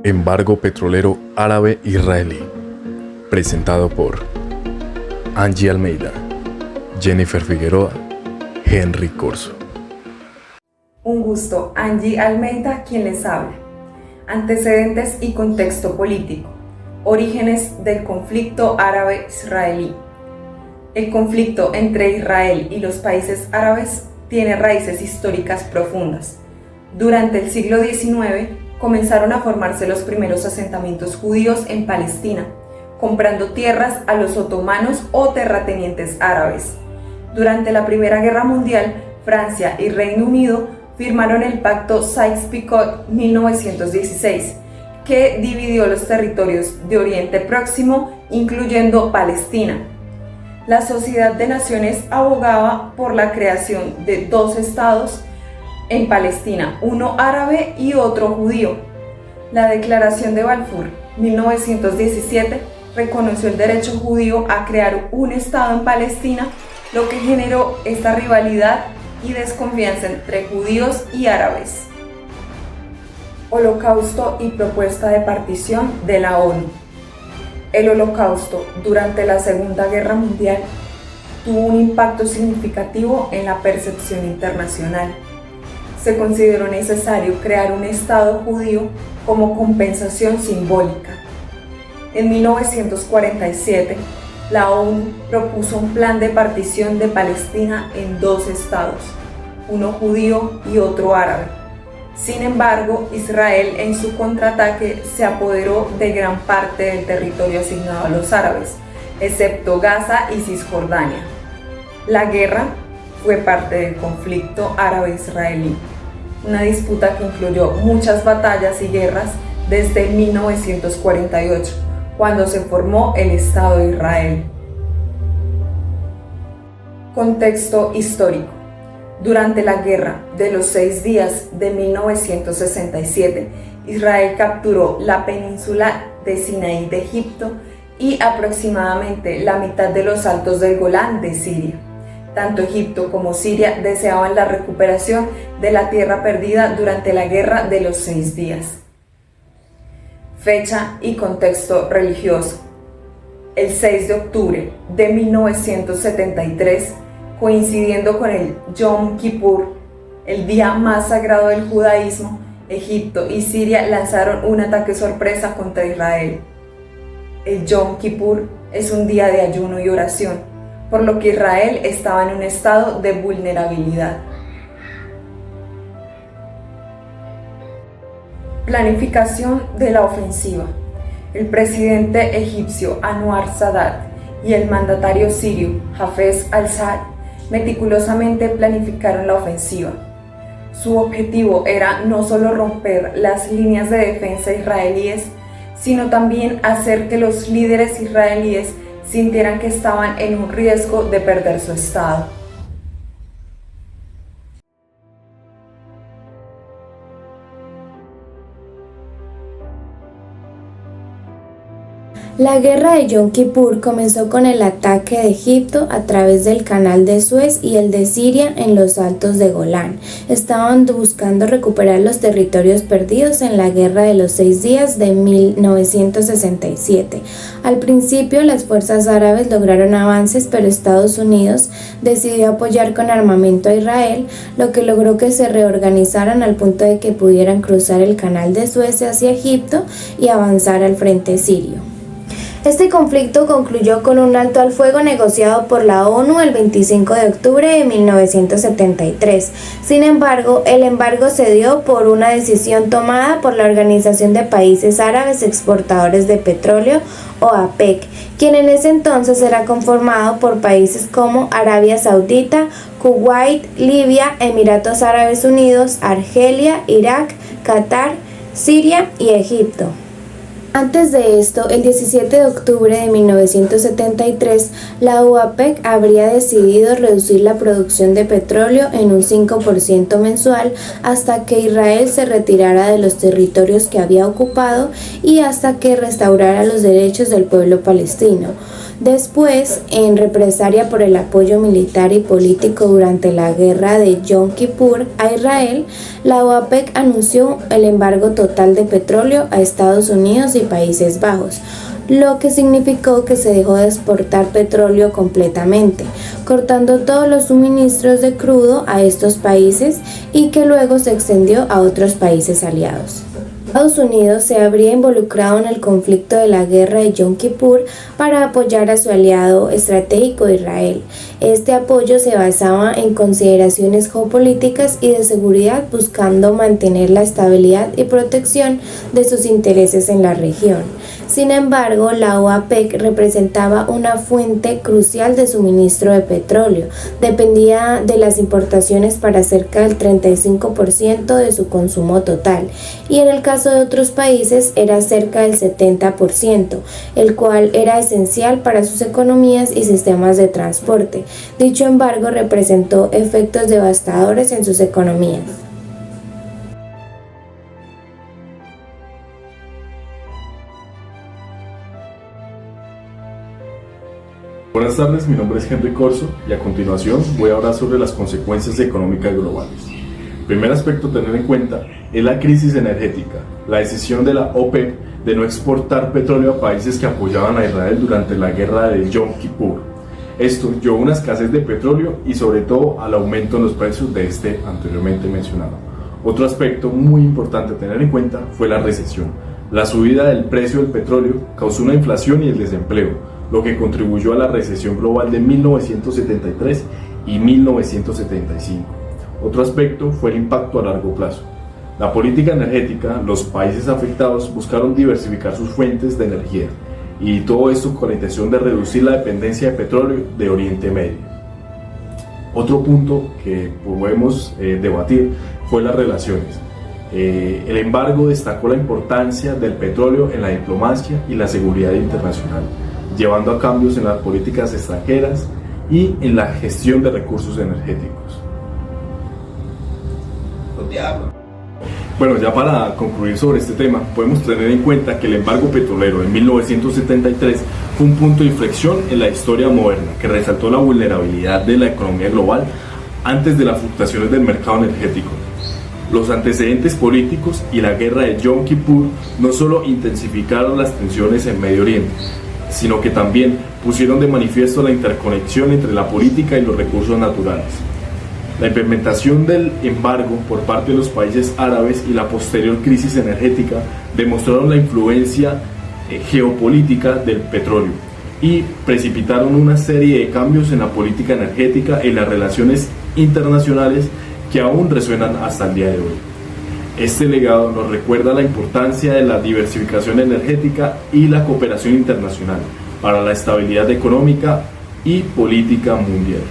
Embargo petrolero árabe-israelí. Presentado por Angie Almeida, Jennifer Figueroa, Henry Corso. Un gusto, Angie Almeida quien les habla. Antecedentes y contexto político. Orígenes del conflicto árabe-israelí. El conflicto entre Israel y los países árabes tiene raíces históricas profundas. Durante el siglo XIX comenzaron a formarse los primeros asentamientos judíos en Palestina, comprando tierras a los otomanos o terratenientes árabes. Durante la Primera Guerra Mundial, Francia y Reino Unido firmaron el Pacto Sykes-Picot 1916, que dividió los territorios de Oriente Próximo, incluyendo Palestina. La Sociedad de Naciones abogaba por la creación de dos estados en Palestina, uno árabe y otro judío. La Declaración de Balfour 1917 reconoció el derecho judío a crear un estado en Palestina, lo que generó esta rivalidad y desconfianza entre judíos y árabes. Holocausto y propuesta de partición de la ONU. El Holocausto durante la Segunda Guerra Mundial tuvo un impacto significativo en la percepción internacional. Se consideró necesario crear un Estado judío como compensación simbólica. En 1947, la ONU propuso un plan de partición de Palestina en dos estados, uno judío y otro árabe. Sin embargo, Israel en su contraataque se apoderó de gran parte del territorio asignado a los árabes, excepto Gaza y Cisjordania. La guerra fue parte del conflicto árabe-israelí, una disputa que incluyó muchas batallas y guerras desde 1948, cuando se formó el Estado de Israel. Contexto histórico. Durante la Guerra de los 6 días de 1967, Israel capturó la península de Sinaí de Egipto y aproximadamente la mitad de los altos del Golán de Siria. Tanto Egipto como Siria deseaban la recuperación de la tierra perdida durante la Guerra de los 6 días. Fecha y contexto religioso. El 6 de octubre de 1973, coincidiendo con el Yom Kippur, el día más sagrado del judaísmo, Egipto y Siria lanzaron un ataque sorpresa contra Israel. El Yom Kippur es un día de ayuno y oración, por lo que Israel estaba en un estado de vulnerabilidad. Planificación de la ofensiva. El presidente egipcio Anwar Sadat y el mandatario sirio Hafez al-Assad meticulosamente planificaron la ofensiva. Su objetivo era no solo romper las líneas de defensa israelíes, sino también hacer que los líderes israelíes sintieran que estaban en un riesgo de perder su estado. La guerra de Yom Kippur comenzó con el ataque de Egipto a través del canal de Suez y el de Siria en los altos de Golán. Estaban buscando recuperar los territorios perdidos en la guerra de los 6 días de 1967. Al principio las fuerzas árabes lograron avances, pero Estados Unidos decidió apoyar con armamento a Israel, lo que logró que se reorganizaran al punto de que pudieran cruzar el canal de Suez hacia Egipto y avanzar al frente sirio. Este conflicto concluyó con un alto al fuego negociado por la ONU el 25 de octubre de 1973. Sin embargo, el embargo se dio por una decisión tomada por la Organización de Países Árabes Exportadores de Petróleo, o APEC, quien en ese entonces era conformado por países como Arabia Saudita, Kuwait, Libia, Emiratos Árabes Unidos, Argelia, Irak, Qatar, Siria y Egipto. Antes de esto, el 17 de octubre de 1973, la OAPEC habría decidido reducir la producción de petróleo en un 5% mensual hasta que Israel se retirara de los territorios que había ocupado y hasta que restaurara los derechos del pueblo palestino. Después, en represalia por el apoyo militar y político durante la guerra de Yom Kippur a Israel, la OAPEC anunció el embargo total de petróleo a Estados Unidos y Países Bajos, lo que significó que se dejó de exportar petróleo completamente, cortando todos los suministros de crudo a estos países y que luego se extendió a otros países aliados. Estados Unidos se habría involucrado en el conflicto de la guerra de Yom Kippur para apoyar a su aliado estratégico Israel. Este apoyo se basaba en consideraciones geopolíticas y de seguridad, buscando mantener la estabilidad y protección de sus intereses en la región. Sin embargo, la OAPEC representaba una fuente crucial de suministro de petróleo. Dependía de las importaciones para cerca del 35% de su consumo total, y en el caso de otros países era cerca del 70%, el cual era esencial para sus economías y sistemas de transporte. Dicho embargo representó efectos devastadores en sus economías. Buenas tardes, mi nombre es Henry Corso y a continuación voy a hablar sobre las consecuencias económicas globales. El primer aspecto a tener en cuenta es la crisis energética, la decisión de la OPEP de no exportar petróleo a países que apoyaban a Israel durante la guerra de Yom Kippur. Esto llevó a una escasez de petróleo y sobre todo al aumento en los precios de este anteriormente mencionado. Otro aspecto muy importante a tener en cuenta fue la recesión. La subida del precio del petróleo causó una inflación y el desempleo, lo que contribuyó a la recesión global de 1973 y 1975. Otro aspecto fue el impacto a largo plazo. La política energética, los países afectados buscaron diversificar sus fuentes de energía, y todo esto con la intención de reducir la dependencia de petróleo de Oriente Medio. Otro punto que podemos debatir fue las relaciones. El embargo destacó la importancia del petróleo en la diplomacia y la seguridad internacional, llevando a cambios en las políticas extranjeras y en la gestión de recursos energéticos. Bueno, ya para concluir sobre este tema, podemos tener en cuenta que el embargo petrolero en 1973 fue un punto de inflexión en la historia moderna que resaltó la vulnerabilidad de la economía global antes de las fluctuaciones del mercado energético. Los antecedentes políticos y la guerra de Yom Kippur no solo intensificaron las tensiones en Medio Oriente, sino que también pusieron de manifiesto la interconexión entre la política y los recursos naturales. La implementación del embargo por parte de los países árabes y la posterior crisis energética demostraron la influencia geopolítica del petróleo y precipitaron una serie de cambios en la política energética y las relaciones internacionales que aún resuenan hasta el día de hoy. Este legado nos recuerda la importancia de la diversificación energética y la cooperación internacional para la estabilidad económica y política mundial.